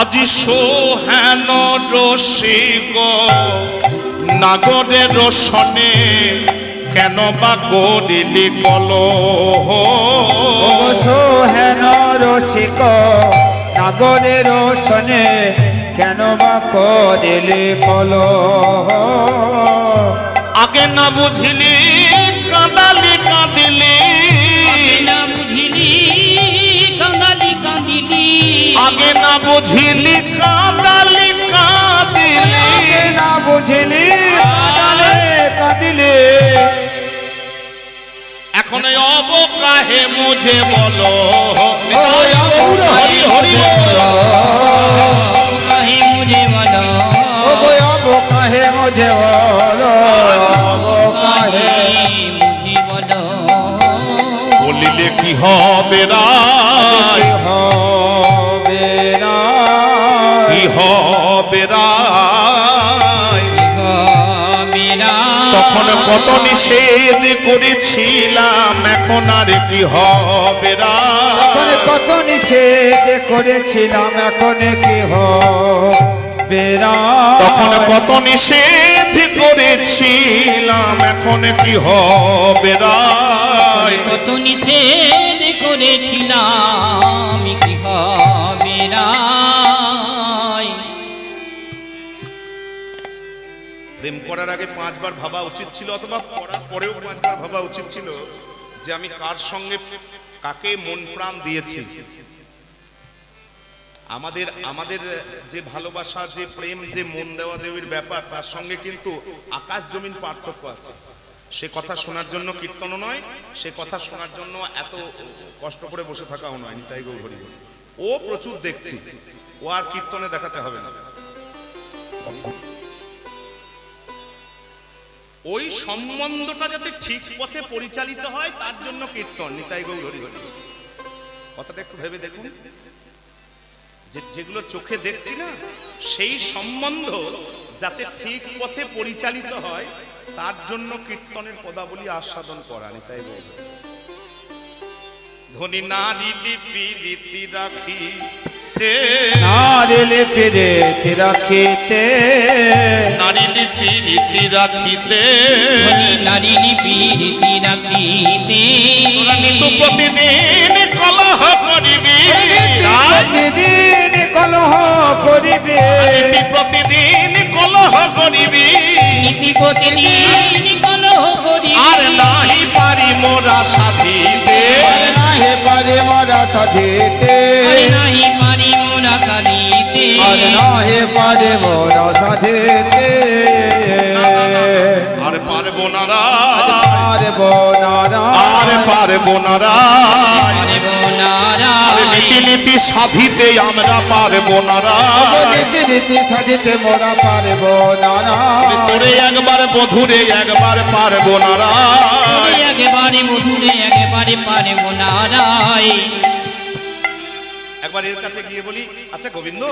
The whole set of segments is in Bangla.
আজি সোহেন রসিক নাগরের রোশনে কেন বা করিলি কলহ। সোহেন রসিক নাগরের রোশনে কেন বা করিলি কলহ। আগে না বুঝিলি কাঁদালি কাঁদিলি, না বুঝিলি কাঁদালি কাঁদিলি, আগে না বুঝিলি কাঁদালি কাঁদিলি, আগে না বুঝিলি কাঁদালে কাঁদিলে, এখন অবকাহে মুঝে বলো। হরি হরি কাহে মুঝে বলো, কাহে মুঝে বলো, কাহে মুঝে বলো, বলিলে কি হবে রায়, হবে না, কি হবে রায়। মেরা তখন কত নিষেধ করেছিলাম, এখন আর কি হবে তখন রায়। কত নিষেধ করেছিলাম, এখন কি হবে না। তখন কত নিষেধ করেছিলাম, এখন কি হবে রায়। কত নিষেধ করেছিলাম, কি হবে রায়। প্রেম করার আগে 5 বার ভাবা উচিত ছিল, অথবা করার পরেও 5 বার ভাবা উচিত ছিল যে আমি কার সঙ্গে কাকে মন প্রাণ দিয়েছি। আমাদের আমাদের যে ভালোবাসা, যে প্রেম, যে মন দেওয়া দেওয়ির ব্যাপার, তার সঙ্গে কিন্তু আকাশ জমিন পার্থক্য আছে। সে কথা শোনার জন্য কীর্তনও নয়, সে কথা শোনার জন্য এত কষ্ট করে বসে থাকাও নয়। নিতাই গৌর হরি বল। ও প্রচুর দেখছি, ও আর কীর্তনে দেখাতে হবে না। ওই সম্বন্ধটা যাতে ঠিক পথে পরিচালিত হয় তার জন্য কীর্তন। নিতাই গৌর হরি বল। কথাটা একটু ভেবে দেখুন, যেগুলো চোখে দেখছি না, সেই সম্বন্ধ যাতে ঠিক পথে পরিচালিত হয় তার জন্য কীর্তনের পদাবলী আস্বাদন করা। নিতাই গৌর। ধনী নারী লিপি রীতি রাখি, নারী লিপি রীতি রাখিতে, নারী লিপি রীতি রাখিতে, নারী লিপি রীতি রাখিতে, কিন্তু প্রতিদিন কলহ করিবি, প্রতিদিন কলহ করিবে, প্রতিদিন কলহ করিবি, নীতি প্রতিদিন কলহ করিবে, আর নাহি পারি মোরা সাধিতে, নাহি পারে মোরা সাধিতে, নাহি পারি মোরা সাধিতে, আর নাহি পারে মোরা সাধিতে, আর পারবো না রা, পারবো না রা, আর পারবো না রা, পারবো না রা, আর নীতি নীতি সাধিতে আমরা পারবো না রা, নীতি নীতি সাধিতে মোরা পারবো না রা, তোরে একবার বধুরে একবার পারবো না রা। একেবারে মধুরে একেবারে পারবো না রাই। একবার এর কাছে গিয়ে বলি, আচ্ছা গোবিন্দ,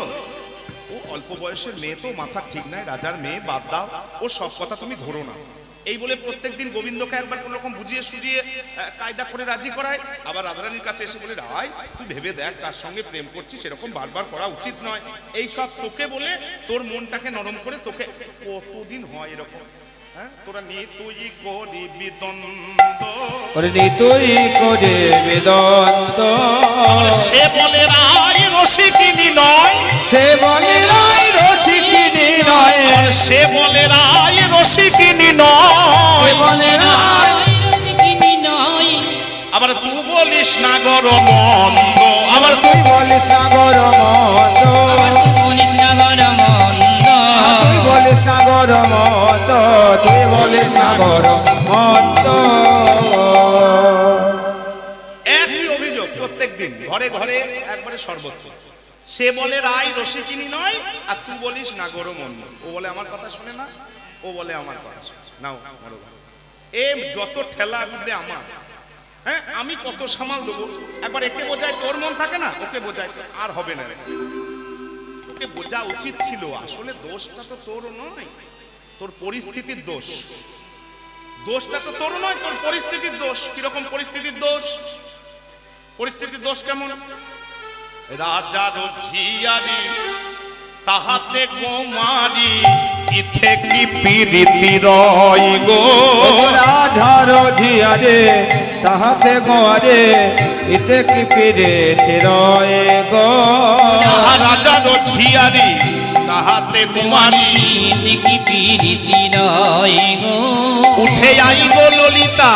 ও অল্প বয়সের মেয়ে, তো মাথা ঠিক নাই, রাজার মেয়ে, বাদ দাও, ও সব কথা তুমি ধরো না। এই বলে প্রত্যেকদিন গোবিন্দকে একবার কোন রকম বুঝিয়ে সুঝিয়ে কায়দা করে রাজি করায়। আবার রাধারানীর কাছে এসে বলে, রায় তুই ভেবে দেখ, তার সঙ্গে প্রেম করছিস, সেরকম বারবার করা উচিত নয়। এই সব তোকে বলে তোর মনটাকে নরম করে, তোকে কতদিন হয় এরকম, হ্যাঁ? তোরা নিয়ে তুই করিবি দ্বন্দ্ব, তুই করে বেদন্ত, সে বলে রায় রসিকিনী নয়, সে বলে রায় রসিকিনী নয়, সে বলে রায় রসিকিনী নয়, বলে রায় রসিকিনী নয়, আবার তুই বলিস না গর মন্দ, আবার তুই বলিস না গর মন্দ, বলিস না গর মন্দ, তুই বলিস না গর মন্দ, তুই বলিস না গর মন্দ। একই অভিযোগ প্রত্যেকদিন, ঘরে ঘরে একবারে সর্বত্র। সে বলে রায় রসিকিনী নয়, আর তুই বলিস না গর মন্দ। ও বলে আমার কথা শোনে না, ও বলে আমার কথা শোনে নাও। এ যত ঠেলা উঠবে আমার, হ্যাঁ, আমি কত সামাল দেবো। একবার একে বোঝায়, তোর মন থাকে না, ওকে বোঝায়, আর হবে না। ওকে বোঝা উচিত ছিল, আসলে দোষটা তো তোর নয়, তোর পরিস্থিতির দোষ। দোষটা তো তোর নয়, তোর পরিস্থিতির দোষ। কিরকম পরিস্থিতির দোষ? পরিস্থিতির দোষ কেমন? রাজার ঝিয়ারি তাহাতে কুমারী ইথে কি পিরিতি রয় গো রাধার ঝিয়ারে তাহাতে গোয়ারে ইতে কি পিরিতি রয় গো রাজার ঝিয়ারি তাহাতে কুমারী দেখি পিরিতি রয় গো উঠে আই গো ললিতা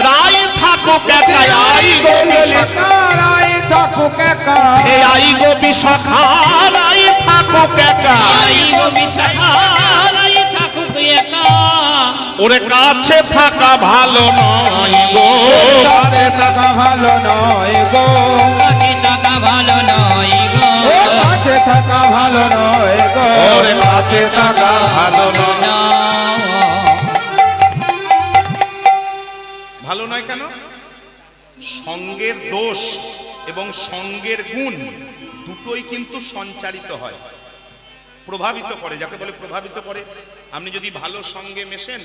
রায় থাকুক একাই আই গো বিশাখা রায় থাকুক একা হে আই গো বিশাখা রায় থাকুক একা আই গো বিশাখা রায় থাকুক একা ওরে কাছে থাকা ভালো নয় গো কাছে থাকা ভালো নয় গো কাছে থাকা ভালো নয় গো ও কাছে থাকা ভালো নয় গো ওরে কাছে থাকা ভালো নয় ভালো নয় কেন সঙ্গের দোষ এবং সঙ্গের গুণ দুটোই কিন্তু সঞ্চারিত হয়, প্রভাবিত করে, যাকে বলে প্রভাবিত করে। আপনি যদি ভালো সঙ্গে মেশেন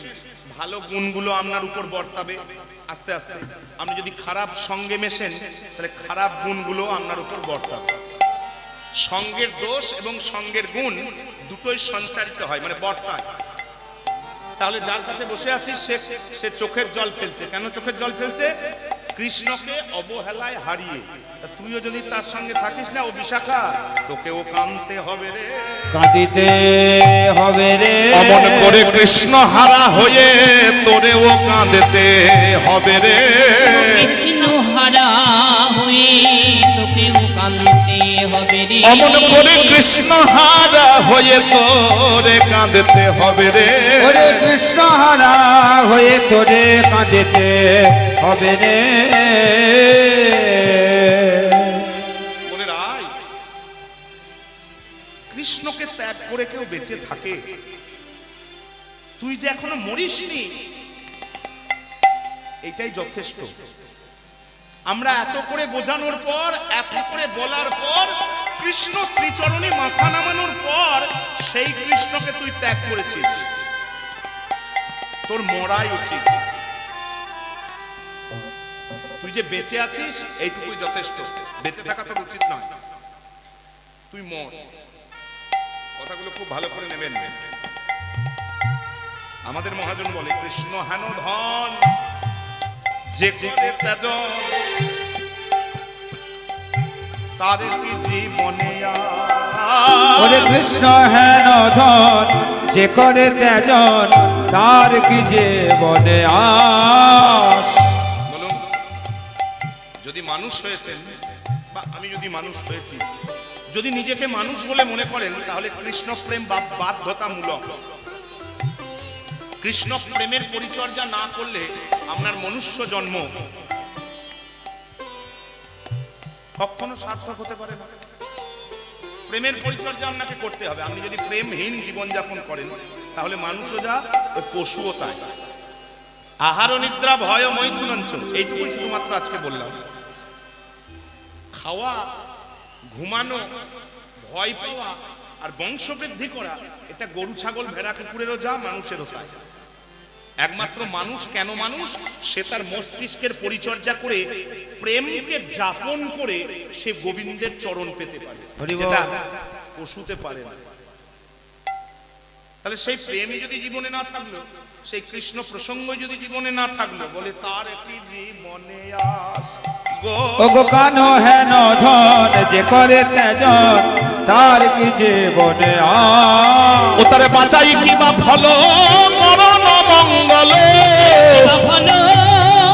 ভালো গুণগুলো আপনার উপর বর্তাবে আস্তে আস্তে, আপনি যদি খারাপ সঙ্গে মেশেন তাহলে খারাপ গুণগুলো আপনার উপর বর্তাবে। সঙ্গের দোষ এবং সঙ্গের গুণ দুটোই সঞ্চারিত হয়, মানে বর্তায়। তাহলে যার কাছে বসে আছিস সে চোখের জল ফেলছে। কেন চোখের জল ফেলছে? কৃষ্ণকে অবহেলায় হারিয়ে। তুইও যদি তার সঙ্গে থাকিস না, ও বিশাখা, তোকেও কাঁদতে হবে রে, কাঁদিতে হবে রে অমন করে কৃষ্ণ হারা হয়ে তোরেও কাঁদতে হবে রে, কৃষ্ণ হারা হয়ে তোকেও কাঁদতে হবে রে, অমন করে কৃষ্ণ হারা হয়ে তোরে কাঁদতে হবে রে, ওরে কৃষ্ণ হারা হয়ে তোরে কাঁদিতে হবে রে বলে রায় কৃষ্ণকে ত্যাগ করে কেউ বেঁচে থাকে, তুই যে এখনো মরিসনি এটাই যথেষ্ট। আমরা এত করে বোঝানোর পর, এত করে বলার পর, কৃষ্ণ শ্রীচরণে মাথা নামানোর পর সেই কৃষ্ণকে তুই ত্যাগ করেছিস, তোর মরাই উচিত। তুই যে বেঁচে আছিস এইটুকুই যথেষ্ট, বেঁচে থাকা তোর উচিত নয়, তুই মর। কথাগুলো খুব ভালো করে নেবেন। আমাদের মহাজন বলে কৃষ্ণ হেন ধন যে করে ত্যাজন তাদের কি জীবনে ওরে কৃষ্ণ হেন ধন যে করে ত্যাজন তার কি জীবনে আস। বলুন, যদি মানুষ হয়েছেন বা আমি যদি মানুষ হয়েছি, যদি নিজেকে মানুষ বলে মনে করেন তাহলে কৃষ্ণ প্রেম বাধ্যতামূলক। কৃষ্ণ প্রেমের পরিচর্যা না করলে আপনার মনুষ্য জন্ম কখনো সার্থক হতে পারে না। প্রেমের পরিচর্যা আপনাকে করতে হবে। আপনি যদি প্রেমহীন জীবনযাপন করেন তাহলে মানুষও যা, পশুও তাই। আহার নিদ্রা ভয় মৈথুনঞ্চ, এইটুকুই শুধুমাত্র আজকে বললাম। খাওয়া, ঘুমানো, ভয় পাওয়া আর বংশবৃদ্ধি করা, এটা গরু ছাগল ভেড়া কুকুরেরও যা, মানুষেরও তাই। একমাত্র মানুষ কেন মানুষ? সে তার মস্তিষ্কের পরিচর্যা করে প্রেমকে যাপন করে সে গোবিন্দের চরণ পেতে পারে, যেটা পশুতে পারে না। তাহলে সেই প্রেমই যদি জীবনে না থাকলো, সেই কৃষ্ণ প্রসঙ্গ যদি জীবনে না থাকলো, বলে তার কি জীবনে আস ও গো কানো হেন ধন যে করে ত্যাজন তার কি জীবনে আস। ও তারে বাঁচাই কিবা ফল মরণ মঙ্গল, ভালো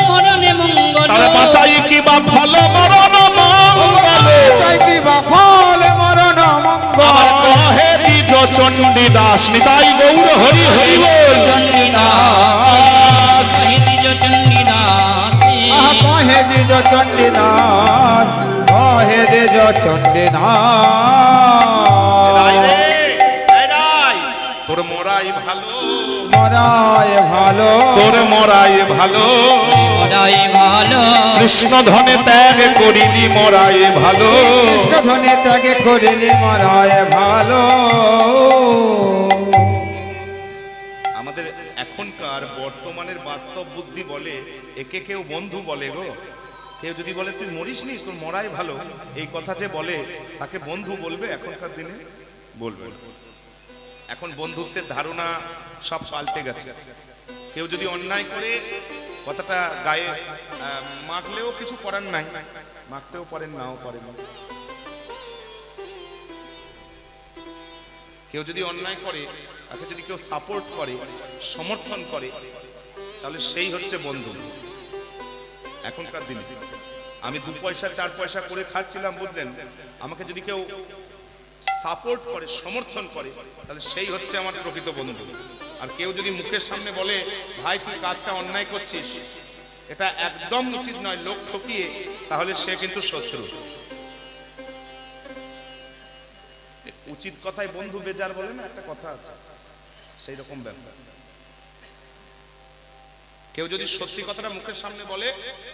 মরণে মঙ্গল, তারে বাঁচাই কিবা ফল মরণ মঙ্গল, চাই কি বা ফল মরণ আমার মঙ্গল। কহে দ্বিজ চণ্ডী দাস নিতাই গৌর হরি হরি বল। চণ্ডীদাস দ্বিজ চণ্ডীদাস, আহা কহে দ্বিজ চণ্ডীদাস, কহে দ্বিজ চণ্ডীদাস। রায় রে, এই রায়, তোর মরাই ভালো, মরায় ভালো, তোর মরাই ভালো, মরাই ভালো, কৃষ্ণ ধনে ত্যাগ করিনি মরাই ভালো, কৃষ্ণ ধনে ত্যাগে করিলি মরায় ভালো। আমাদের এখনকার বর্তমানের বাস্তব বুদ্ধি বলে একে কেউ বন্ধু বলে গো। কেউ যদি বলে তুই মরিস নি, তোর মরাই ভালো, এই কথা যে বলে তাকে বন্ধু বলবে এখনকার দিনে? বলবেন। এখন বন্ধুত্বের ধারণা সব পাল্টে গেছে। কেউ যদি অন্যায় করে কথাটা গায়ে মাখলেও কিছু করার নাই, মাখতেও পারেন নাও পারেন। কেউ যদি অন্যায় করে, তাকে যদি কেউ সাপোর্ট করে, সমর্থন করে, তাহলে সেই হচ্ছে বন্ধু। এখনকার দিনে আমি 2 পয়সা 4 পয়সা করে খাচ্ছিলাম, বুঝলেন, আমাকে যদি কেউ সাপোর্ট করে, সমর্থন করে, তাহলে সেই হচ্ছে আমার প্রকৃত বন্ধু। আর কেউ যদি মুখের সামনে বলে ভাই তুই কাজটা অন্যায় করছিস, এটা একদম উচিত নয়, লোক ঠকিয়ে, তাহলে সে কিন্তু শত্রু। উচিত কথায় বন্ধু বেজার বলে না, একটা কথা আছে, সেই রকম ব্যাপার। কেউ যদি সত্যি কথাটা মুখের সামনে বলে,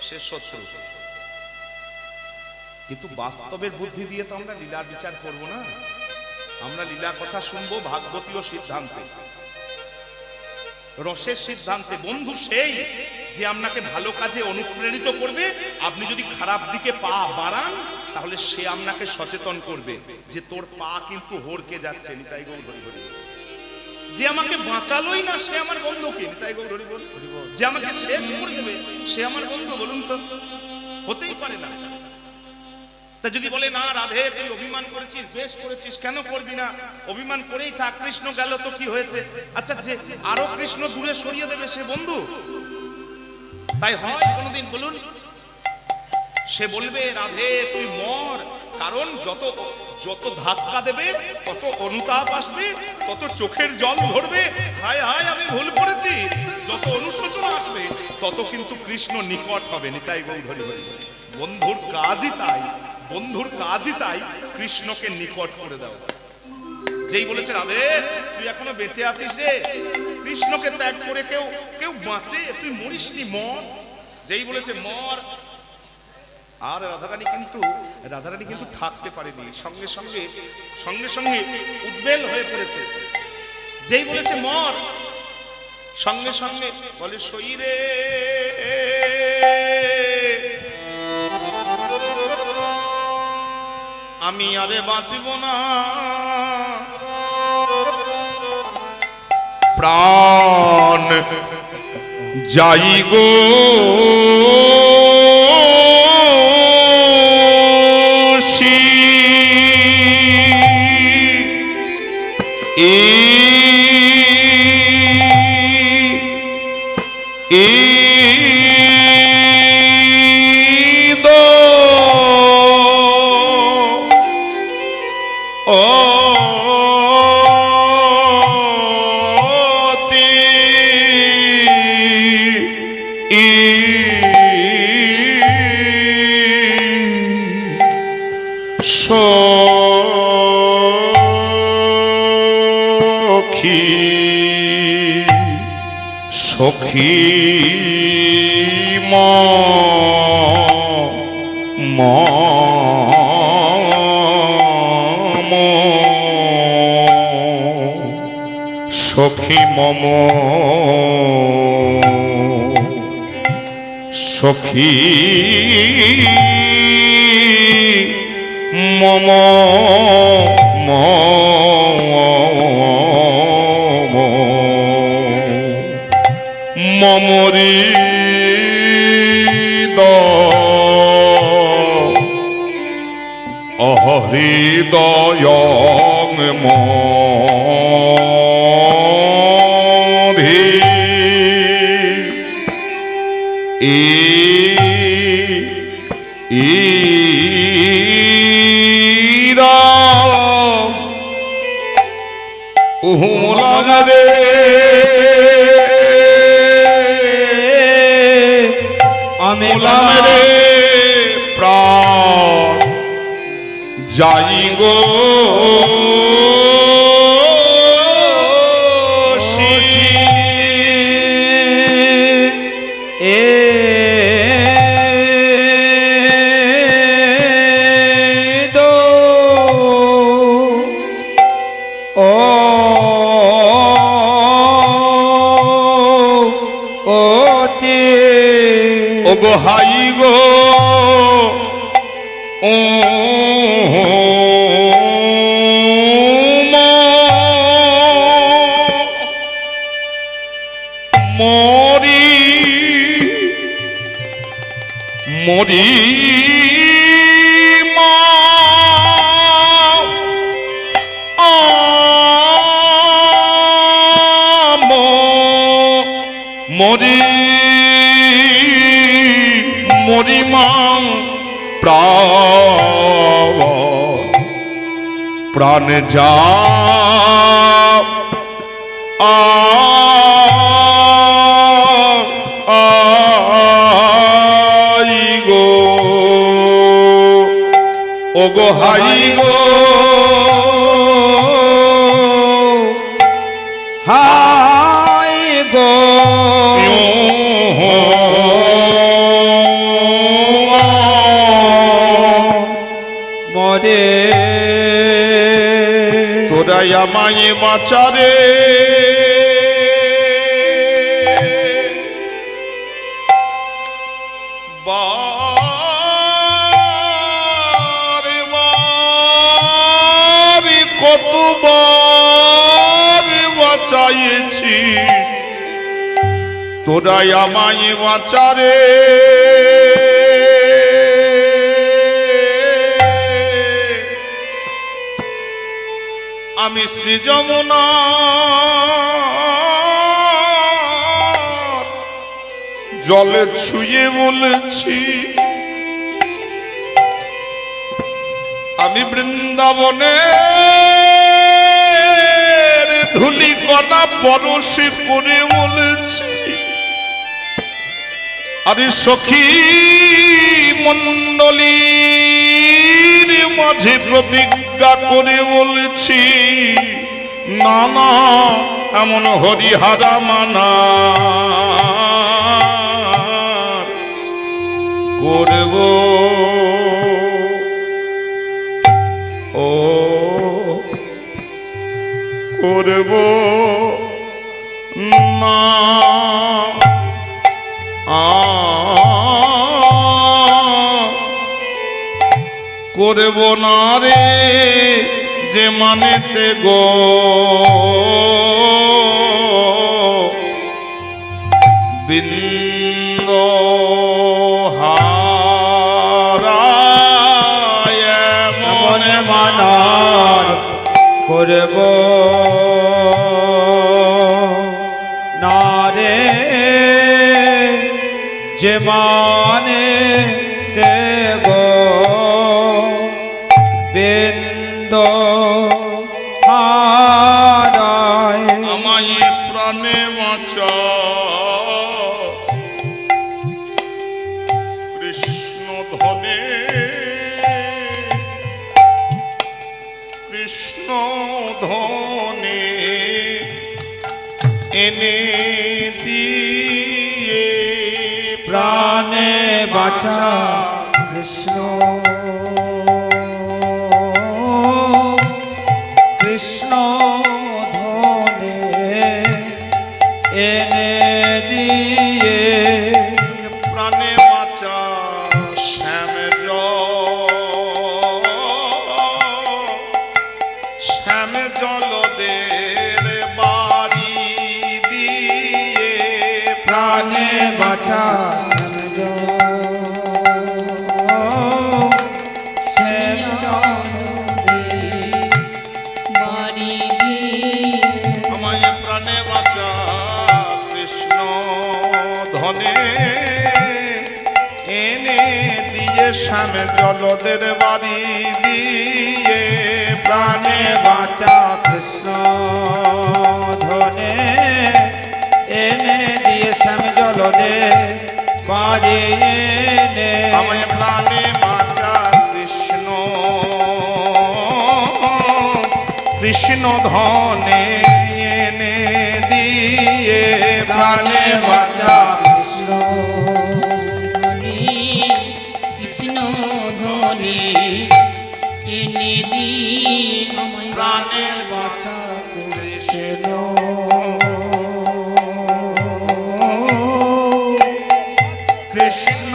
সে শত্রু। কিন্তু বাস্তবের বুদ্ধি দিয়ে তো আমরা লীলার বিচার করব না। আমরা লীলার কথা শুনবো ভাগবতীয় সিদ্ধান্তে, রসের সিদ্ধান্তে। বন্ধু সেই যে আপনাকে ভালো কাজে অনুপ্রেরিত করবে। আপনি যদি খারাপ দিকে পা বাড়ান, তাহলে সে আপনাকে সচেতন করবে যে তোর পা কিন্তু হড়কে যাচ্ছে। নিতাই গৌর হরি বল। যে আমাকে বাঁচালোই না, সে আমার বন্ধু কি? নিতাই গৌর হরি বল। যে আমাকে শেষ করে দেবে, সে আমার বন্ধু? বলুন তো, হতেই পারে না। তা যদি বলে না রাধে তুই অভিমান করেছিস, বেশ করেছিস, কেন করবি না, অভিমান করেই থাক, কৃষ্ণ গেল তো কি হয়েছে? আচ্ছা, যে আরো কৃষ্ণ দূরে সরিয়ে দেবে, সে বন্ধু? তাই হয় কোনদিন? বলুন। সে বলবে রাধে তুই মর, কারণ যত যত ধাক্কা দেবে, তত অনুতাপ আসবে, তত চোখের জল ধরবে, হায় হায় আমি ভুল করেছি। যত অনুশোচনা আসবে, তত কিন্তু কৃষ্ণ নিকট হবে। নিতাই গৌর হরি হরি। বন্ধুর কাজই তাই, বন্ধুর কাজই তাই, কৃষ্ণকে নিকট করে দাও। যেই বলেছে রাধে তুই এখনো বেঁচে আছিস রে, কৃষ্ণকে ত্যাগ করে কেউ কেউ বাঁচে? তুই মরিসনি, মর। যেই বলেছে মর, আর রাধারানী কিন্তু থাকতে পারেনি, সঙ্গে সঙ্গে সঙ্গে সঙ্গে উদ্বেল হয়ে পড়েছে। যেই বলেছে মর, সঙ্গে সঙ্গে বলে শরীরে আমি আরে বাঁচব না, প্রাণ যাই গো সখী সখী মম সখী মম মমরি অহৃদয়ং মধি রে আমি রে প্রাণ যাই গো হাই গো ও মরি মরি মা মরি মরি মা প্রাণ যা গো ও গো হাই গো হাই গো মরে তোরাই আমায় বাঁচারে কতবার বাঁচাইছি তোরাই আমায় বাঁচারে আমি শ্রী যমুনা জলে ছুঁয়ে বলেছি আমি বৃন্দাবনে ধুলি কণা পরশে করে বলেছি আরে সখী মণ্ডলীর মাঝে প্রতিজ্ঞা করে বলেছি না না এমন হরিহারা মানা করব ও করব না করব না রে যে মানেতে গো বিন্দ হারায় মনে মানার করব না রে যে মানে দেব বিন্দ হারায় আমায় প্রাণে বাঁচা কৃষ্ণ ধনে কৃষ্ণ ধনে এনে দিয়ে প্রাণে বাঁচা কৃষ্ণ কৃষ্ণ ধনে এনে দিয়ে প্রাণে বাঁচা শ্যাম শ্যাম জলদের বাড়ি দিয়ে প্রাণে বাঁচা আমায় প্রাণে বাঁচা কৃষ্ণ ধনে এনে দিয়ে শ্যাম জলদের বাড়ি দিয়ে প্রাণে বাঁচা কৃষ্ণ ধনে এনে দিয়ে শ্যাম জলদে বাড়ি এনে আমায় প্রাণে বাঁচা কৃষ্ণ কৃষ্ণ ধনে এনে দিয়ে প্রাণে বাঁচা কৃষ্ণ কৃষ্ণ ধনে এনে দি আমায় প্রাণে বাঁচা কৃষ্ণ কৃষ্ণ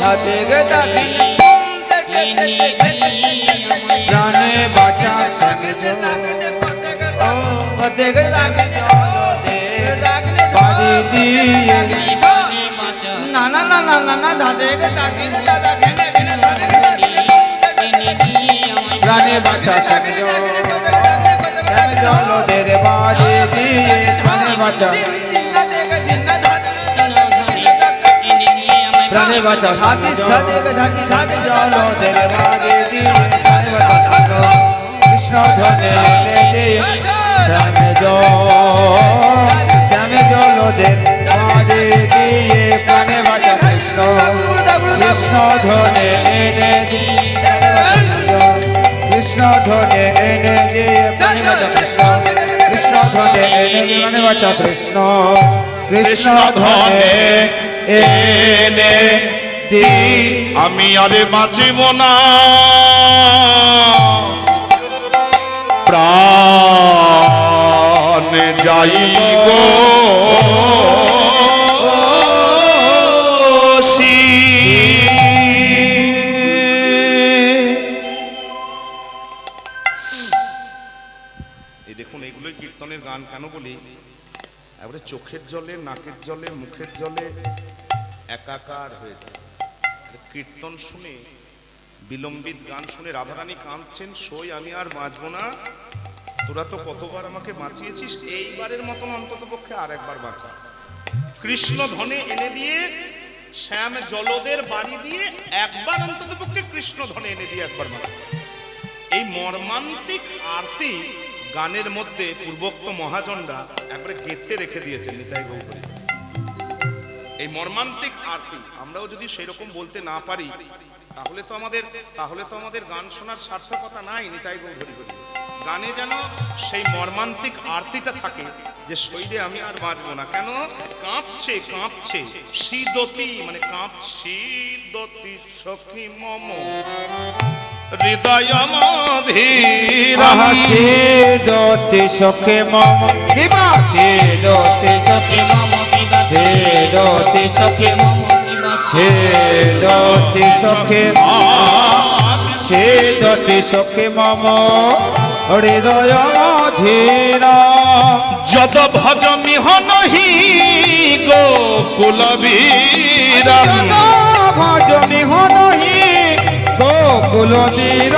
ধাতে গে ধাতে প্রাণে বাঁচা সঙ্গে ধাতে গে ধাতে বাড়ি দিয়ে না না না না না না ধাতে গে ধাতে প্রাণে বাঁচা সঙ্গে জলদের বাড়ি দিয়ে প্রাণে বাঁচা প্রাণে বাঁচা জলদের বাড়ি দিয়ে প্রাণে বাঁচা কৃষ্ণ ধনে শ্যামে জলদের বাড়ি দিয়ে প্রাণে বাঁচা কৃষ্ণ কৃষ্ণ ধনে এনে কৃষ্ণ ধনে এনে দিয়ে প্রাণে বাঁচা কৃষ্ণ কৃষ্ণ ধনে এনে প্রাণে বাঁচা কৃষ্ণ কৃষ্ণ ধনে এনে দি আমি আরে বাঁচিব না প্রাণ যাইব এই দেখুন এগুলোই কীর্তনের গান কেন বলি এবারে চোখের জলে নাকের জলে মুখের জলে একাকার হয়ে যায় কীর্তন শুনে বিলম্বিত গান শুনে রাধারানী কাঁদছেন সই আমি আর বাঁচবো না তোরা তো কতবার আমাকে বাঁচিয়েছিস এইবারের মতন অন্তত পক্ষে আর একবার বাঁচা কৃষ্ণ ধনে এনে দিয়ে শ্যাম জলদের বাড়ি দিয়ে একবার অন্তত পক্ষে কৃষ্ণ ধনে এনে দিয়ে একবার বাঁচা এই মর্মান্তিক আরতি গানের মধ্যে পূর্বোক্ত মহাজনরা একবারে গেঁথে রেখে দিয়েছেন নিতাই গৌরী এই মর্মান্তিক আরতি আমরাও যদি সেরকম বলতে না পারি তাহলে তো আমাদের গান শোনার সার্থকতা নাই নিতাই গৌরী গানে যেন সেই মর্মান্তিক আরতিটা থাকে যে শরীরে আমি আর বাঁচবো না কেন কাঁপছে কাঁপছে শীদতি মানে শীদতি সখী মম হৃদয় দোতে সখে মম বিবা দোতে সখে মম দোতে সখে মম দোতে সখে দোতে সখে মম হৃদয় ধীর যদ ভজ মিহনহি গোকুল বীরম ভজ মিহনহি গোকুল বীর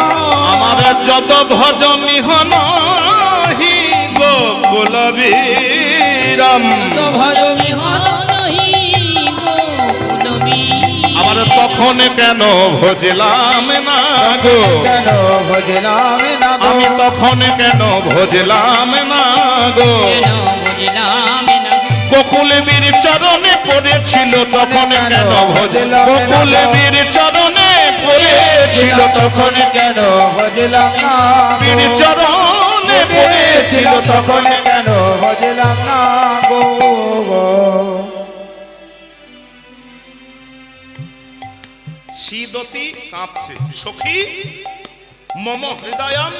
আমার যদ ভজ মিহনহি গোকুল বীরম ভজ বিহন নহি গোকুল বীর আমার তখন কেন ভজলাম না গো কেন ভজলাম না আমি তখন কেন ভজলাম না গো কেন বুঝলাম না গোকুল বীর চরণে পড়েছিল তখন কেন ভজলাম গোকুল বীর চরণে পড়েছিল তখন কেন ভজলাম না বীর চরণে পড়েছিল তখন কেন ভজলাম না গো শীদতি কাঁপছে সখী মম হৃদয়ম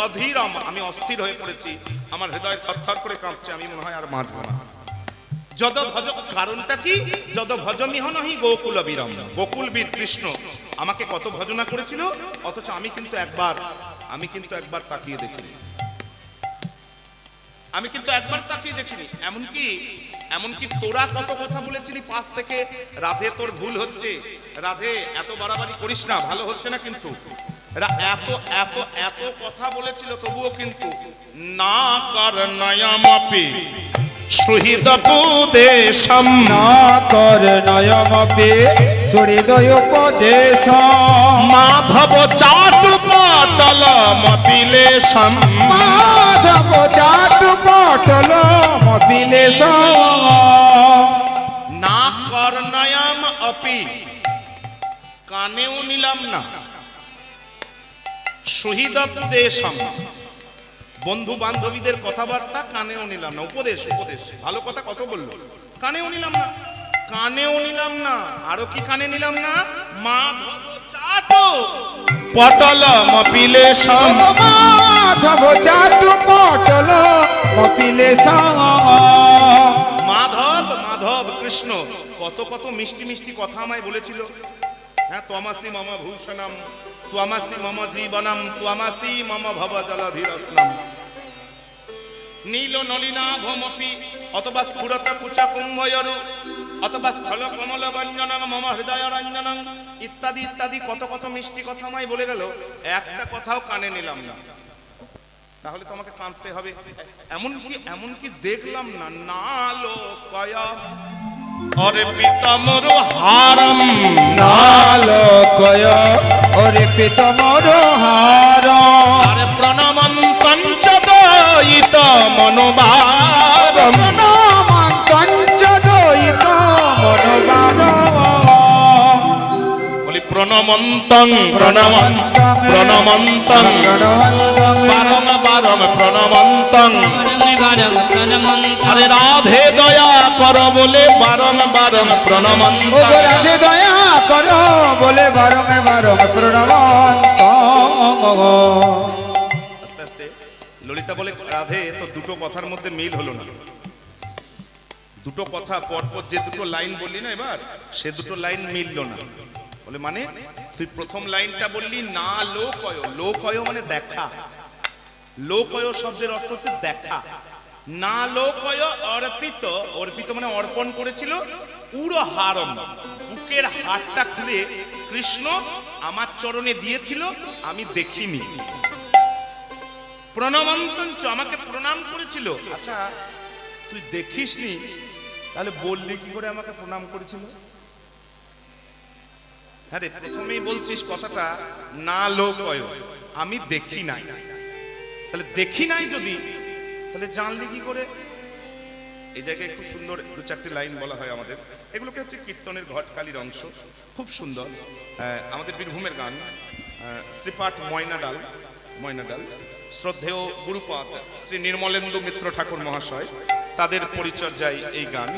অধীরম আমি অস্থির হয়ে পড়েছি আমার হৃদয় থরথর করে কাঁপছে আমি মনে হয় আর বাঁচবো না যদ ভজ কারণটা কি যদ ভজ মিহনহি গোকুল বীরম গোকুল বীর কৃষ্ণ আমাকে কত ভজনা করেছিল অথচ আমি কিন্তু একবার তাকিয়ে দেখিনি এমনকি তোরা কত কথা বলেছিলি পাশ থেকে রাধে তোর ভুল হচ্ছে রাধে এত বাড়াবাড়ি করিস না ভালো হচ্ছে না কিন্তু এত এত এত কথা বলেছিল তবুও কিন্তু না করণয়মপি সুহৃদোপদেশম না করণয়মপি সুহৃদোপদেশম মাধব চাটুপটলমপিলেশম মাধব চাটুপটলমপিলেশম না করণয়ম অপি কানেও নিলাম না সুহৃদোপদেশম বন্ধু বান্ধবীদের কথাবার্তা কানেও নিলাম না উপদেশ ভালো কথা কত বললো কানেও নিলাম না আরো কি কানে নিলাম না মাধব চাটু পটলমপিলেশম মাধব চাটুপটলমপিলেশম মাধব কৃষ্ণ কত কত মিষ্টি মিষ্টি কথা আমায় বলেছিল হ্যাঁ, ত্বমাসি মম ভূষণম, ত্বমাসি মম জীবনম, ত্বমাসি মম ভবজলধিরত্নম। নীল নলিনাভমপি অথবা স্ফুরত কুচা কুম্ভয়রু অথবা স্থল কমল ব্যঞ্জনং মম হৃদয় রঞ্জনং ইত্যাদি ইত্যাদি কত কত মিষ্টি কথা আমায় বলে গেল, একটা কথাও কানে নিলাম না। তাহলে তোমাকে কাঁদতে হবে। এমনকি দেখলাম না, নালো কয়া অর্পিতমর হারম, নালোকয় অর্পিত মোর হার, আরে প্রণমন্তং চ দয়িত মনোভারম, নমঃ কঞ্চদয়িত মনোবার, বলি প্রণমন্তং প্রণমন্তং প্রণমন্তং বারং বারং প্রণমন্তং। আরে রাধে দয়া কর বলে বারং বারং প্রণমন্তং। ও গো রাধে দয়া করো বলে বারং বারং প্রণমন্ত। আস্তে আস্তে ললিতা বলে, রাধে তো দুটো কথার মধ্যে মিল হলো না। দুটো কথা পরপর যে দুটো লাইন বললি না এবার, সে দুটো লাইন মিললো না। বলে মানে, তুই প্রথম লাইনটা বললি না লোকয়, লোকয় মানে দেখা, লোকয় শব্দের অর্থ হচ্ছে দেখা। না লোকয় অর্পিত, অর্পিত মানে অর্পণ করেছিল, উড়ো হারম, বুকের হাড়টা খুলে কৃষ্ণ আমার চরণে দিয়েছিল, আমি দেখিনি। প্রণমন্তঞ্চ, আমাকে প্রণাম করেছিল। আচ্ছা, তুই দেখিসনি, তাহলে বললি কি করে আমাকে প্রণাম করেছিল? হ্যাঁ রে, প্রথমেই বলছিস কথাটা না লোকয়, আমি দেখি নাই। তাহলে দেখি নাই যদি, তাহলে জানলি কি করে? এই জায়গায় খুব সুন্দর দু চারটি লাইন বলা হয় আমাদের, এগুলোকে হচ্ছে কীর্তনের ঘটকালির অংশ, খুব সুন্দর। আমাদের বীরভূমের গান, শ্রীপাঠ ময়নাডাল, ময়নাডাল শ্রদ্ধেয় গুরুপাঠ শ্রী নির্মলেন্দু মিত্র ঠাকুর মহাশয়, তাদের পরিচর্যায় এই গান।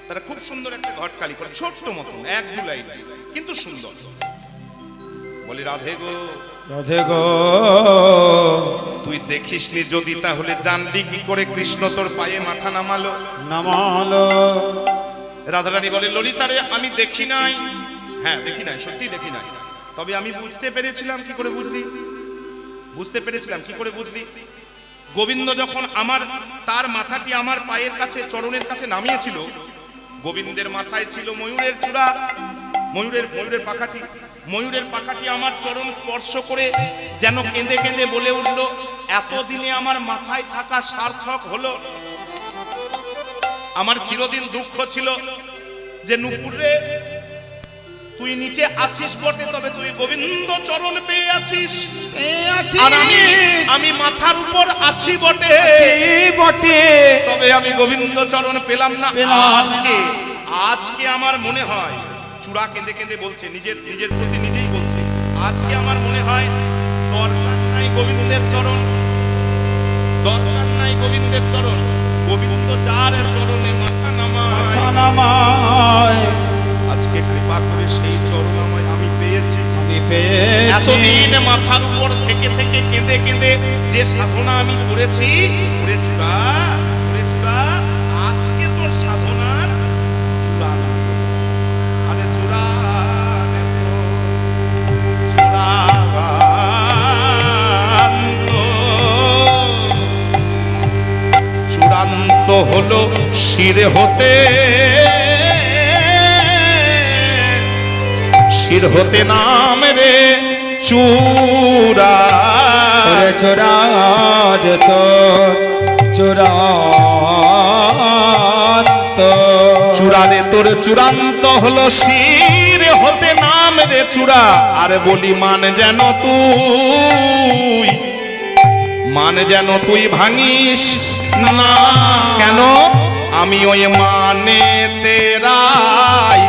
তারা খুব সুন্দর একটা ঘটকালি করে, ছোট্ট মতন, এক দু লাইন, কিন্তু সুন্দর। বলি রাধে গো, রাধে গো, তুই দেখিসনি যদি, তাহলে জানলি কি করে কৃষ্ণ তোর পায়ে মাথা নামালো? নামালো। রাধারানী বলে, ললিতারে আমি দেখি নাই। হ্যাঁ দেখি নাই, সত্যি দেখি নাই, তবে আমি বুঝতে পেরেছিলাম। কি করে বুঝলি? বুঝতে পেরেছিলাম কি করে বুঝলি? গোবিন্দ যখন তার মাথাটি আমার পায়ের কাছে, চরণের কাছে নামিয়েছিল, গোবিন্দের মাথায় ছিল ময়ূরের চূড়া, ময়ূরের পাখাটি। ময়ূরের পাখাটি আমার চরণ স্পর্শ করে যেন কেঁদে কেঁদে বলে উঠল, এতদিনে আমার মাথায় থাকা সার্থক হলো। আমার চিরদিন দুঃখ ছিল যে নুপুরে তুই নিচে আছিস বটে, তবে তুই গোবিন্দ চরণ পেয়ে আছিস, আর আমি মাথার উপর আছি বটে, তবে আমি গোবিন্দ চরণ পেলাম না। আজকে আমার মনে হয়, চূড়া কেঁদে কেঁদে বলছে, নিজের প্রতি নিজেই বলছে, আজকে আমার মনে হয় দরকার নাই গোবিন্দের চরণ, দরকার নাই গোবিন্দের চরণ। গোবিন্দ যার চরণে মাথা নামায়, আজকে কৃপা করে সেই চরণ আমায় আমি পেয়েছি। এতদিন মাথার উপর থেকে থেকে কেঁদে কেঁদে যে সাধনা আমি করেছি, ওরে চূড়া, ওরে চূড়া, আজকে তোর সাধনার চূড়া, আরে চূড়া, চূড়ান্ত হলো শিরে হতে, শির হতে নাম রে চূড়া, চূড়া তো চূড়ান্ত, চূড়া রে তোর চূড়ান্ত হলো শির হতে নাম রে চূড়া। আর বলি মান যেন তুই, মান যেন তুই ভাঙিস না। কেন? আমি ওই মানে তেরাই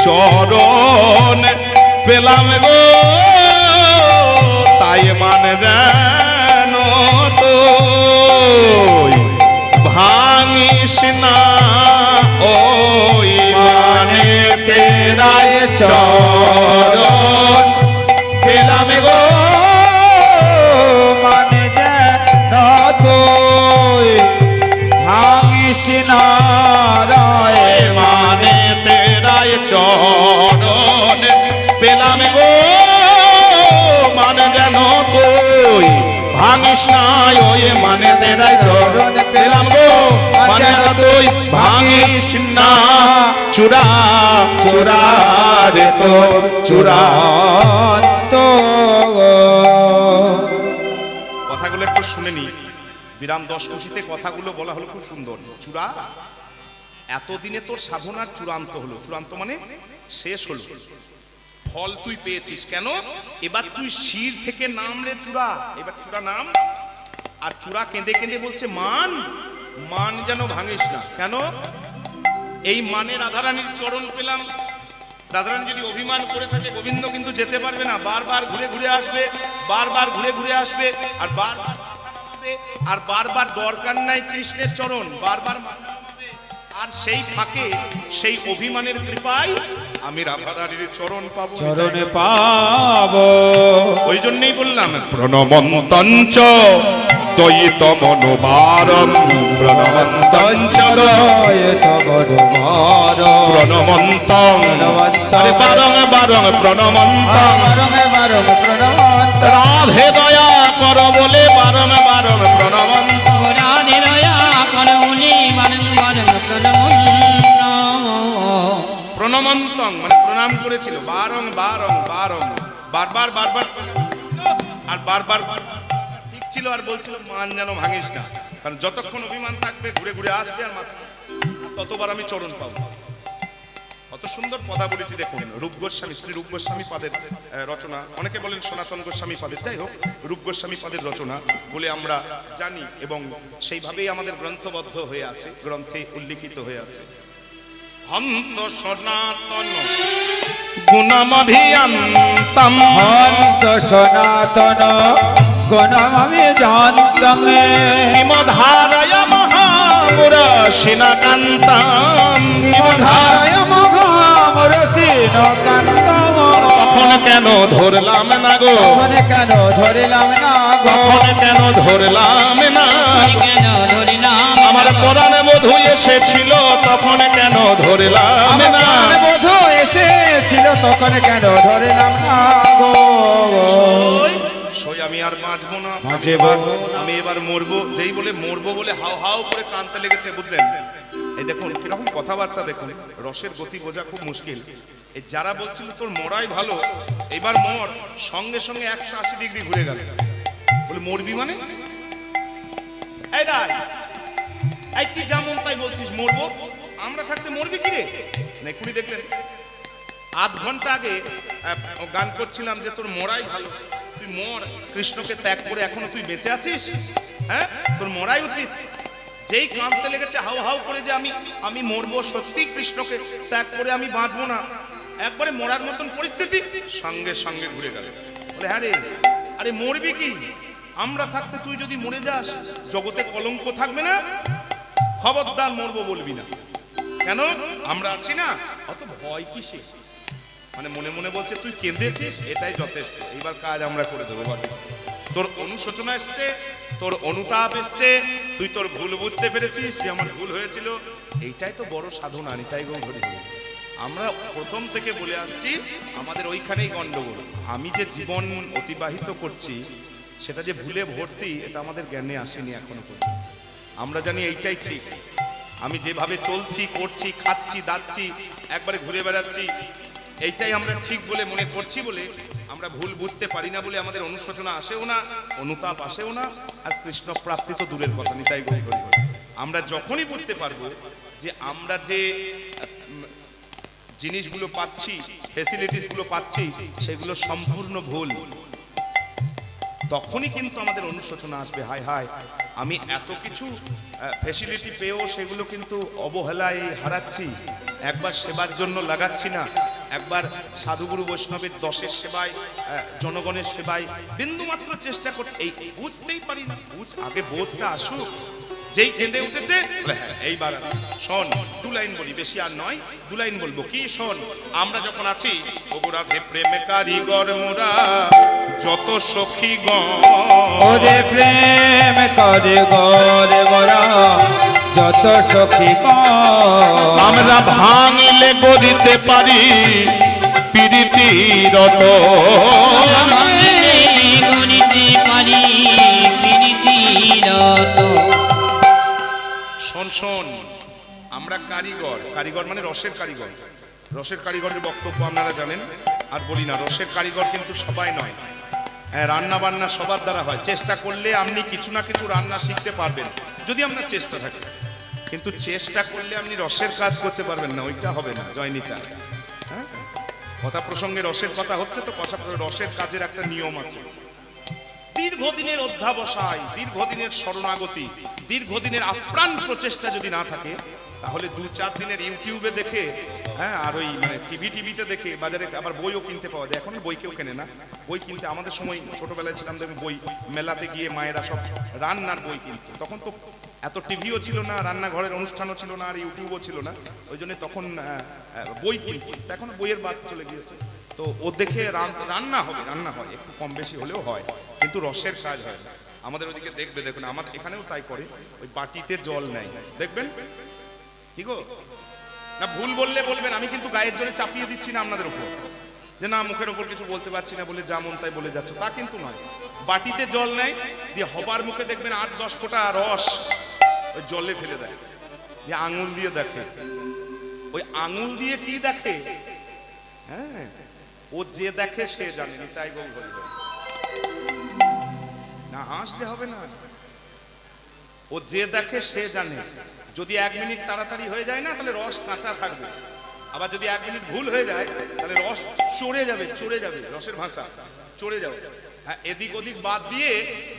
চরণ পেলাম গো, তাই মানে যেন তুই ভাঙিস না। ওই মানে তেরাই চরণ পেলাম গো, মানে যেন তুই ভাঙিস না। মানে তেরাই চরণ পেলাম হয়ে মানে তেরাই চরণ পেলাম গো মানে তুই ভাঙিস না চূড়া চূড়া রে তোর চূড়া। কথাগুলো একটু শুনে নি। বিরাম 10 খুশিতে কথাগুলো বলা হলো খুব সুন্দর। চূড়া, এতদিনে তোর সাধনার চূড়ান্ত হলো। চূড়ান্ত মানে শেষ হলো, ফল তুই পেয়েছিস। কেন? এবার তুই শির থেকে নামলে চূড়া, এবার চূড়া নাম। আর চূড়া কেঁদে কেঁদে বলছে মান, মান যেন ভাঙিস না। কেন? এই মানে রাধারানীর চরণ পেলাম। রাধারানী যদি অভিমান করে থাকে গোবিন্দ কিন্তু যেতে পারবে না, বারবার ঘুরে ঘুরে আসবে, বারবার ঘুরে ঘুরে আসবে, আর বারবার আর বারবার দরকার নাই কৃষ্ণের চরণ, বারবার আর সেই ফাঁকে সেই অভিমানের কৃপায় আমি রাধারানীর চরণ পাবো, চরণে পাবো। ওই জন্যই বললাম প্রণমন্তঞ্চ দয়িত মনোবারম, প্রণমন্তঞ্চ দয়িত মনোবারম, প্রণমন্তং আরে বারং বারং প্রণমন্তং, রাধে দয়া কর বলে বারং বারং প্রণমন্তং, রাধে দয়া কর বলে বারং বারং প্রণমন্তং মানে প্রণাম করেছিল, বারং বারং বারং, বারবার বারবার আর বারবার ঠিক ছিল, আর বলছিল মান যেন ভাঙিস না, কারণ যতক্ষণ অভিমান থাকবে ঘুরে ঘুরে আসবে আর মাথা, ততবার আমি চরণ পাবো। কত সুন্দর পদা বলেছি দেখুন। রূপ গোস্বামী, শ্রী রূপ গোস্বামী পাদের রচনা, অনেকে বলেন সনাতন গোস্বামী পাদের, যাই হোক রূপ গোস্বামী পাদের রচনা বলে আমরা জানি, এবং সেইভাবেই আমাদের গ্রন্থবদ্ধ হয়ে আছে, গ্রন্থে উল্লিখিত হয়ে আছে। হন্ত সনাতন গুণমভিয়ন্তম, হন্ত সনাতন গুণমভিয়ন্তম, হিমধারয় মহামুরশিনকান্তম, হিমধারয় মহামুরশিনকান্তম। তখন কেন ধরলাম না গো, তখন কেন ধরিলাম না গো, তখন কেন ধরলাম না, কেন ধরিলাম আমার পরাণ বধূ এসেছিল তখন কেন ধরলাম না, আমার বধূ এসেছিল তখন কেন ধরিলাম না গো। সই আমি আর বাঁচবো না, বাঁচব আমি এবার মরবো। যেই বলে মরবো বলে হাও হাও করে কানতে লেগেছে, বুঝলেন? এই দেখুন কিরকম কথাবার্তা, দেখুন রসের গতি বোঝা খুব মুশকিল। এই যারা বলছিল তোর মরাই ভালো, এবার মর, সঙ্গে সঙ্গে 180 ডিগ্রি ঘুরে গেল, বলে মরবি মানে এই রাই, এই কি যেমন তাই বলছিস মরবো, আমরা থাকতে মরবি কি রে? এক্ষুনি দেখলেন আধ ঘন্টা আগে গান করছিলাম যে তোর মরাই ভালো, তুই মর, কৃষ্ণকে ত্যাগ করে এখনো তুই বেঁচে আছিস, হ্যাঁ তোর মরাই উচিত। যেই কাঁদতে লেগেছে হাউ হাউ করে যে আমি মরবো, সত্যি কৃষ্ণকে ত্যাগ করে আমি বাঁচবো না, একবারে মরার মতন পরিস্থিতি, সঙ্গে সঙ্গে ঘুরে গেল, বলে হ্যাঁ রে, আরে মরবি কি, আমরা থাকতে তুই যদি মরে যাস জগতে কলঙ্ক থাকবে না, খবরদার মরবো বলবি না। কেন? আমরা আছি না, অত ভয় কিসে? মানে মনে মনে বলছে তুই কেঁদেছিস, এটাই যথেষ্ট, এইবার কাজ আমরা করে দেবো। তোর অনুশোচনা এসছে, তোর অনুতাপ এসছে, তুই তোর ভুল বুঝতে পেরেছিস যে আমার ভুল হয়েছিল, এইটাই তো বড় সাধনা। নিতাই গো হরি হরি। আমরা প্রথম থেকে বলে আসছি আমাদের ওইখানেই গন্ডগোল। আমি যে জীবন অতিবাহিত করছি সেটা যে ভুলে ভর্তি, এটা আমাদের জ্ঞানে আসেনি এখনো পর্যন্ত। আমরা জানি এইটাই ঠিক, আমি যেভাবে চলছি, করছি, খাচ্ছি, দাচ্ছি, একবারে ঘুরে বেড়াচ্ছি, এইটাই আমরা ঠিক বলে মনে করছি বলে আমরা ভুল বুঝতে পারি না বলে আমাদের অনুশোচনা আসেও না, অনুতাপ আসেও না, আর কৃষ্ণ প্রাপ্তি তো দূরের কথা। নিতাই গো হরি হরি। আমরা যখনই বুঝতে পারবো যে আমরা যে জিনিসগুলো পাচ্ছি, ফেসিলিটিস গুলো পাচ্ছি, সেগুলো সম্পূর্ণ ভুল, তখনই কিন্তু আমাদের অনুশোচনা আসবে, হায় হায় আমি এত কিছু ফ্যাসিলিটি পেয়েও সেগুলো কিন্তু অবহেলায় হারাচ্ছি, একবার সেবার জন্য লাগাচ্ছি না, একবার সাধুগুরু বৈষ্ণবের দশের সেবায়, জনগণের সেবায় বিন্দুমাত্র চেষ্টা করতে, এই বুঝতেই পারি না। বুঝ আগে, বোধটা আসুক। যেই কেঁদে উঠেছে এইবার শোন, 2 লাইন বলি, বেশি আর নয়, 2 লাইন বলবো। কি শোন, আমরা যখন আছি ওগোরাধে প্রেমে কারিগর মোরা, যত সখী ওরে প্রেম কারিগর মোরা, যত সখী আমরা ভাঙলে গড়িতে পারি প্রীতি রতন, গণিতে পারি প্রীতি আমরা কারিগর, কারিগর মানে রসের কারিগর। রসের কারিগরের বক্তব্য আপনারা জানেন, আর বলি না। রসের কারিগর কিন্তু সবাই নয়। হ্যাঁ, রান্না বান্না সবার দ্বারা হয়। চেষ্টা করলে আপনি কিছু না কিছু রান্না শিখতে পারবেন, যদি আপনার চেষ্টা থাকে। কিন্তু চেষ্টা করলে আপনি রসের কাজ করতে পারবেন না, ওইটা হবে না। জয়নিতা, হ্যাঁ, কথা প্রসঙ্গে রসের কথা হচ্ছে তো, রসের কাজের একটা নিয়ম আছে। দীর্ঘদিনের অধ্যাবসায়, দীর্ঘদিনের শরণাগতি, দীর্ঘদিনের আপ্রাণ প্রচেষ্টা যদি না থাকে, তাহলে 2-4 দিনের ইউটিউবে দেখে, হ্যাঁ, আর ওই মানে টিভিতে দেখে, বাজারে আবার বইও কিনতে পাওয়া যায়। এখন বই কেউ কেনে না, বই কিনতে আমাদের সময় ছোটবেলায় ছিলাম দেখবেন, বই মেলাতে গিয়ে মায়েরা সব রান্নার বই কিনতো। তখন তো এত টিভিও ছিল না, রান্নাঘরের অনুষ্ঠানও ছিল না, আর ইউটিউবও ছিল না। ওই জন্য তখন বই কিনতো। এখন বইয়ের বাদ চলে গিয়েছে। তো ও দেখে রান্না হবে, রান্না হয়, একটু কম বেশি হলেও হয়, কিন্তু রসের কাজ হয় না। আমাদের ওদিকে দেখবে, দেখুন আমাদের এখানেও তাই করে, ওই বাটিতে জল নেয়, দেখবেন কি গো? না ভুল বললে বলবেন, আমি কিন্তু গায়ের জোরে চাপিয়ে দিচ্ছি না আপনাদের উপর, যে না মুখের উপর কিছু বলতে পারছি না বলে যেমন তাই বলে যাচ্ছ, তা কিন্তু নয়। বাটিতে জল নেয়, দিয়ে হবার মুখে দেখবেন 8-10 ফোঁটা রস ওই জলে ফেলে দেয়, দিয়ে আঙুল দিয়ে দেখে। ওই আঙুল দিয়ে কি দেখে? হ্যাঁ, ও যে দেখে সে জানে। তাই গো, না হাসতে হবে না। ও যে দেখে সে জানে। যদি 1 মিনিট তাড়াতাড়ি হয়ে যায় না, তাহলে রস কাঁচা থাকবে। আবার যদি 1 মিনিট ভুল হয়ে যায়, তাহলে রস চড়ে যাবে, চড়ে যাবে, রসের ভাষা চড়ে যাবে। হ্যাঁ, এদিক ওদিক বাদ দিয়ে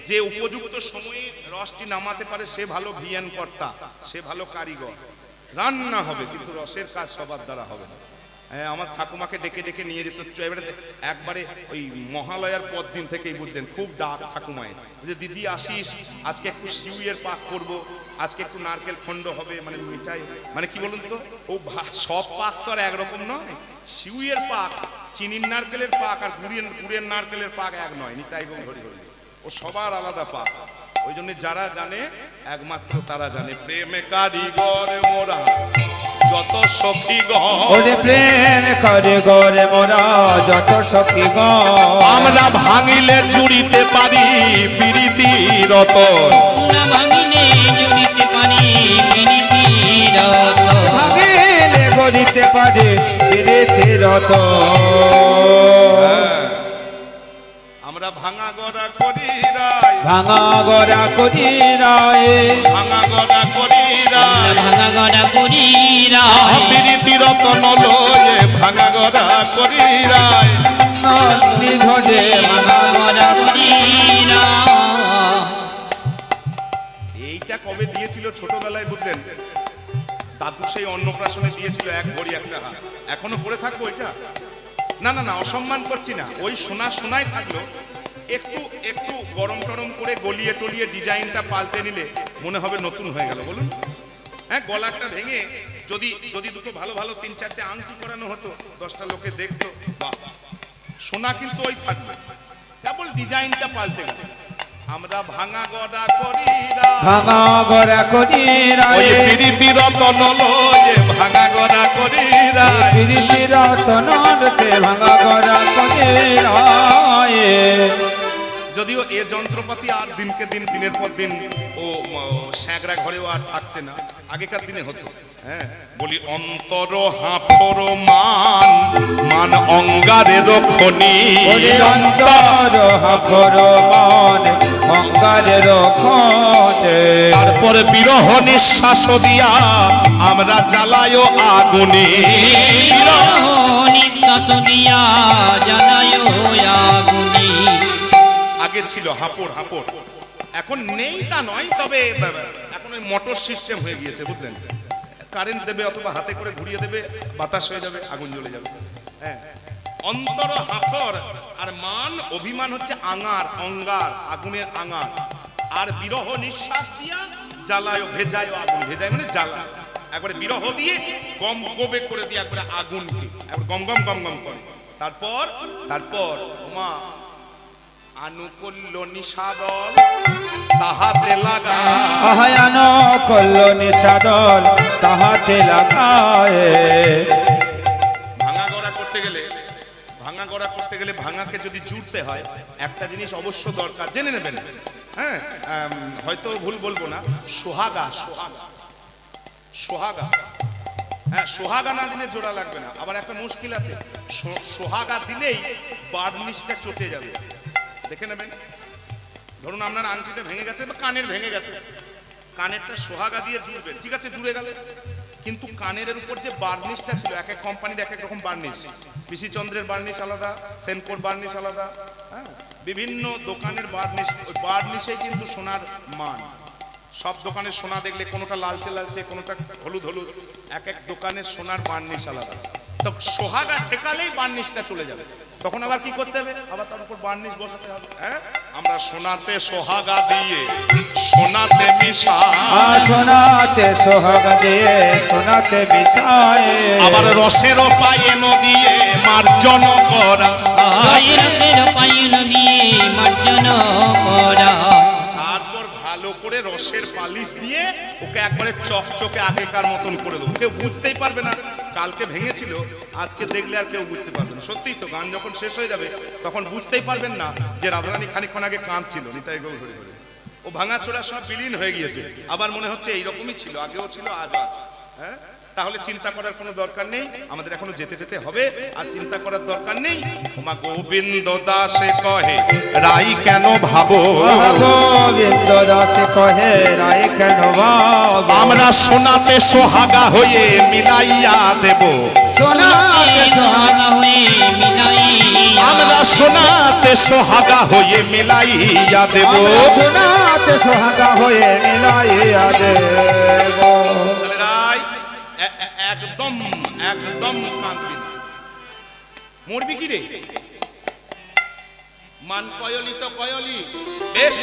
যে উপযুক্ত সময়ে রসটি নামাতে পারে, সে ভালো ভিয়ান কর্তা, সে ভালো কারিগর। রান্না হবে, কিন্তু রসের কাজ সবার দ্বারা হবে না। হ্যাঁ, আমার ঠাকুমাকে ডেকে ডেকে নিয়ে যেত। এবারে একবারে ওই মহালয়ার পর দিন থেকেই বুঝলেন, খুব ডাক ঠাকুমায়, যে দিদি আসিস, আজকে একটু সিউয়ের পাক করব, আজকে একটু নারকেল খণ্ড হবে, মানে মিঠাই, মানে কি বলুন তো, ও সব পাক তো আর একরকম নয়। সিউয়ের পাক, চিনির নারকেলের পাক আর গুড়ের নারকেলের পাক এক নয়। নিতাই গো হরি হরি, ও সবার আলাদা পাক। ওই জন্য যারা জানে, একমাত্র তারা জানে। প্রেমে কারিগর মোরা যত সখীগণ, প্রেম কারিগর মোরা যত সখীগণ, আমরা ভাঙিলে জুড়িতে পারি প্রীতি রতন। না ভাঙিলে জুড়িতে পারি প্রীতি রতন। ভাঙিলে গড়িতে পারে প্রীতি রতন। আমরা ভাঙা গড়া করি রায়, ভাঙা গড়া করি রায়, ভাঙা গড়া করি রায়, ভাঙা গড়া করি রায়, প্রীতি রতন লয়ে ভাঙা গড়া করি রায়। নিধনে ভাঙা গড়া করি রায়। এইটা কবে দিয়েছিল ছোটবেলায় বুঝলেন? দাদু সেই অন্নপ্রাশনে দিয়েছিল 1 ভরি 1 টাকা। এখনো পড়ে থাকবো এটা? না না না, অসম্মান করছি না, ওই শোনাই থাকলো। একটু একটু গরম টরম করে গলিয়ে টলিয়ে ডিজাইনটা পাল্টে নিলে মনে হবে নতুন হয়ে গেল, বলুন। হ্যাঁ, গলাটা ভেঙে যদি যদি দুটো ভালো ভালো 3-4টে আংটি করানো হতো, 10টা লোকে দেখতো, বাহ, সোনা কিন্তু ওই থাকবে, কেবল ডিজাইনটা পাল্টে গেল। আমরা ভাঙা গড়া করি রায়, ভাঙা গড়া করি রায়, ওই প্রীতি রতন লয়ে ভাঙা গড়া করি রায়। প্রীতি রতনতে ভাঙা গড়া করি রায়। যদিও এ যন্ত্রপাতি আর দিনকে দিন, দিনের পর দিন ও স্যাঁকড়া ঘরেও আর থাকছে না, আগেকার দিনে হতো। হ্যাঁ, বলি অন্তর হাফর মান, মান অঙ্গারের খনি, অন্তর হাফর মান অঙ্গারের খনি। তারপরে বিরহ নিঃশ্বাস দিয়া আমরা জ্বালায় আগুনে, বিরহ নিঃশ্বাস দিয়া জ্বালায় আগুনে। আগে ছিল হাঁপড় হাঁপড়, এখন নেই তা নয়, তবে এখন ওই মোটর সিস্টেম হয়ে গিয়েছে, বুঝলেন। কারেন্ট দেবে অথবা হাতে করে ঘুরিয়ে দেবে, বাতাস হয়ে যাবে, আগুন জ্বলে যাবে। হ্যাঁ, অন্তর হাফর আর মান অভিমান হচ্ছে আঙার, অঙ্গার, আগুনের আঙার। আর বিরহ নিঃশ্বাস দিয়া জ্বালায়, ভেজায় আগুন, ভেজায় মানে জ্বালা, একবারে বিরহ দিয়ে গম গোবে করে দিয়ে একবারে আগুনকে একবার গম গম গম গম করে। তারপর তারপর ওমা আনুকূল্য নিষাদল তাহাতে লাগা, আহায়ান কল্ল নিষাদল তাহাতে লাগায়। ভাঙা গড়া করতে গেলে, ভাঙা গড়া করতে গেলে ভাঙাকে যদি জুড়তে হয়, একটা জিনিস অবশ্য দরকার, জেনে নেবেন। হ্যাঁ, হয়তো ভুল বলবো না, সোহাগা, সোহাগা, সোহাগা, হ্যাঁ সোহাগা না দিলে জোড়া লাগবে না। আবার একটা মুশকিল আছে, সোহাগা দিলেই বার্নিশটা চটে যাবে। দেখে নেবেন, ধরুন আপনার আংটিটা ভেঙে গেছে বা কানের ভেঙে গেছে, কানেরটা সোহাগা দিয়ে জুড়বেন, ঠিক আছে জুড়ে গেল, কিন্তু কানের উপর যে বার্নিশটা ছিল, এক এক কোম্পানির এক এক রকম বার্নিশ, পিসি চন্দ্রের বার্নিশ আলাদা, সেনকোর বার্নিশ আলাদা, হ্যাঁ বিভিন্ন দোকানের বার্নিশ, ওই বার্নিশেই কিন্তু সোনার মান। সব দোকানের সোনা দেখলে কোনোটা লালচে লালচে, কোনোটা হলুদ হলুদ, এক এক দোকানের সোনার বার্নিশ আলাদা। তো সোহাগা ঠেকালেই বার্নিশটা চলে যাবে, তখন আবার কি করতে হবে, আবার তার উপর বার্নিশ বসাতে হবে। হ্যাঁ আমরা সোনাতে সোহাগা দিয়ে সোনাতে মিশাই, সোনাতে সোহাগা দিয়ে সোনাতে মিশায়, আবার রসের পায়েন দিয়ে মার্জন করা, রসের পায়ন দিয়ে মার্জন করা, তারপর ভালো করে রসের পালিশ দিয়ে ওকে একবারে চকচকে আগেকার মতন করে দেবো, কেউ বুঝতেই পারবে না কালকে ভেঙেছিল, আজকে দেখলে আর কেউ বুঝতে পারবে না। সত্যিই তো, গান যখন শেষ হয়ে যাবে তখন বুঝতেই পারবেন না যে রাধারানী খানিকক্ষণ আগে কাঁদছিল নিতাই গৌর হরি হরি। ও ভাঙাচোরা সব বিলীন হয়ে গিয়েছে, আবার মনে হচ্ছে এইরকমই ছিল, আগেও ছিল আজও আছে। হ্যাঁ তাহলে চিন্তা করার কোনো দরকার নেই, আমাদের এখনো যেতে যেতে হবে, আর চিন্তা করার দরকার নেই। ওমা গোবিন্দ দাসে কহে রাই কেন ভাবো, গোবিন্দ দাসে কহে রায় কেন ভাবো, আমরা সোনাতে সোহাগা হয়ে মিলাইয়া দেব, সোনাতে সোহাগা হয়ে মিলাইয়া, আমরা সোনাতে সোহাগা হয়ে মিলাইয়া দেব। সোনাতে সোহাগা হয়ে মিলাইয়া দেব। রাই একদম একদম কাঁদবি না, মরবি কি রে, মান কয়লি তো কয়লি, বেশ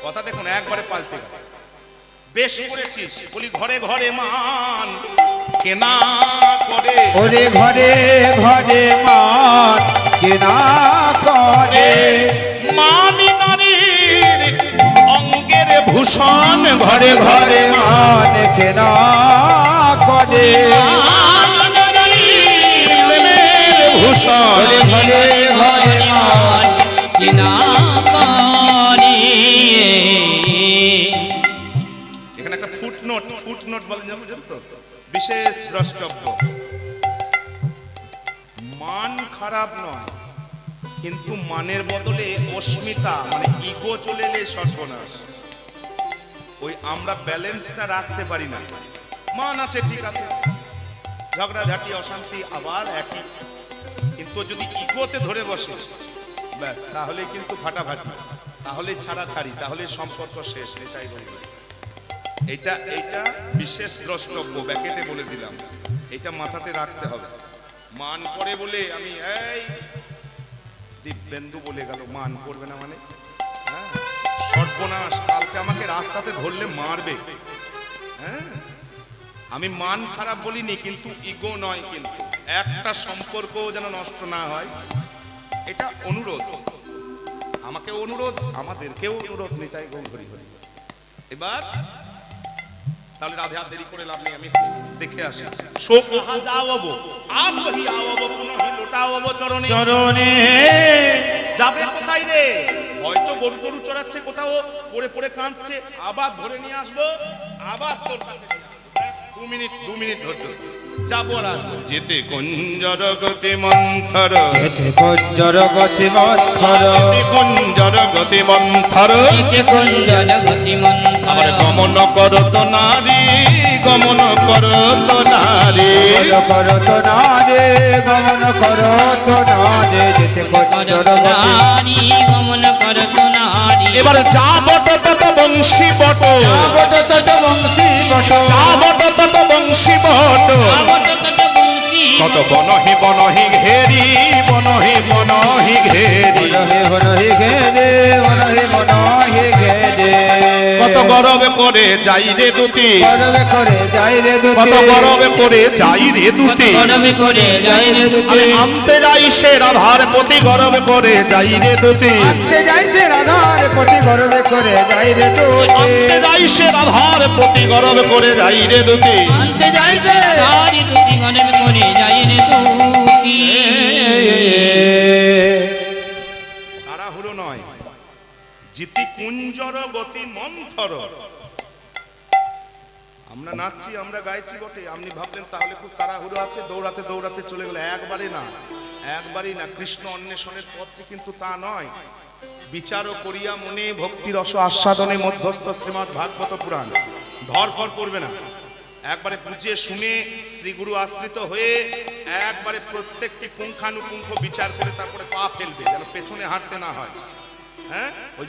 কথা দেখুন একবারে পাল্টে গেল, বেশ করেছিস, বলি ঘরে ঘরে মান কেনা করে, ওরে ঘরে ঘরে মান কেনা করে, মানি নারীর অঙ্গের ভূষণ, ঘরে ঘরে মান কেনা করে, প্রেমের ভূষণ, ঘরে ঘরে ঘরে মান কিনা করে। এখানে একটা ফুটনোট, ফুটনোট বলেন বুঝেন তো, বিশেষ দ্রষ্টব্য, মান খারাপ নয়, কিন্তু মানের বদলে অস্মিতা মানে ইগো চলে এলে সর্বনাশ। ওই আমরা ব্যালেন্সটা রাখতে পারি না, মান আছে ঠিক আছে, ঝগড়াঝাটি অশান্তি আবার একই, কিন্তু যদি ইগোতে ধরে বসে ব্যাস তাহলে কিন্তু ফাটাফাটি, তাহলে ছাড়াছাড়ি, তাহলে সম্পর্ক শেষ। এটাই বলবো, এইটা এইটা বিশেষ দ্রষ্টব্য, ব্যাকেটে বলে দিলাম, এটা মাথাতে রাখতে হবে। মান করে বলে আমি এই দিব্যেন্দু বলে গেল, মান করবে না মানে, হ্যাঁ সর্বনাশ, কালকে আমাকে রাস্তাতে ধরলে মারবে। হ্যাঁ আমি মান খারাপ বলিনি, কিন্তু ইগো নয়, কিন্তু একটা সম্পর্ক যেন নষ্ট না হয়, এটা অনুরোধ, আমাকে অনুরোধ, আমাদেরকেও অনুরোধ, নিতাই গৌর হরি হরি। এবার তাহলে রাধে আর দেরি করে লাভ নেই, আমি দেখে আসি। শোক আহা যাওয়াবো, আবহি আওয়াবো, পুনহি লোটাওয়াবো চরণে, চরণে যাবে কোথায় রে, হয়তো গরু টরু চড়াচ্ছে কোথাও, পড়ে পড়ে কাঁদছে, আবার ধরে নিয়ে আসবো, আবার তোর কাছে 2 মিনিট ধরতে যাবো আর আসবো। যেতে কুঞ্জর গতি মন্থর, যেতে কুঞ্জর গতি মন্থর, কুঞ্জর গতি মন্থর, কুঞ্জন গতি মন্থর, আবার গমন করত নারী, গমন করত নারী, গমন করত নারে, গমন করত নারে, যেতে কুঞ্জর গতি, নারী গমন করত নারী, এবার যা বট তত বংশী বট, বট তট বংশী বট, যা বট তত বংশী বট, কত বনহি বনহি ঘেরি, বনহি বনহি ঘেরি, বনহি বনহি ঘেরে, বনহি বনহি ঘেরে, কত গরবে করে যাই রে দুটি, গরবে করে যাই রে দুটি, কত গরবে করে যাই রে দুটি, গরবে করে যাই রে দুটি, আমি আনতে যাই সে রাধার প্রতি, গরবে করে যাই রে দুটি, আনতে যাই সে রাধার প্রতি, গরবে করে যাই রে দুটি, আনতে যাই সে রাধার প্রতি, গরবে করে যাই রে দুটি, আনতে যাই সে নারী দুটি গরবে করে যাই রে দুটি। তাড়াহুড়ো নয়, জিতি কুঞ্জর গতি মন্থর, আমরা নাচছি, আমরা গাইছি বটে, আপনি ভাবলেন তাহলে খুব তাড়াহুড়ো আছে, দৌড়াতে দৌড়াতে চলে গেল। একবারই না, কৃষ্ণ অন্বেষণের পথটি কিন্তু তা নয়। বিচার করিয়া মনে ভক্তি রস আস্বাদনে মধ্যস্থ শ্রীমৎ ভাগবত পুরাণ। ধরফর করবে না, একবারে বুঝিয়ে শুনে শ্রীগুরু আশ্রিত হয়ে একবারে প্রত্যেকটি পুঙ্খানুপুঙ্খ বিচার করে তারপরে পা ফেলবে, যেন পেছনে হাঁটতে না হয়। হ্যাঁ, ওই যে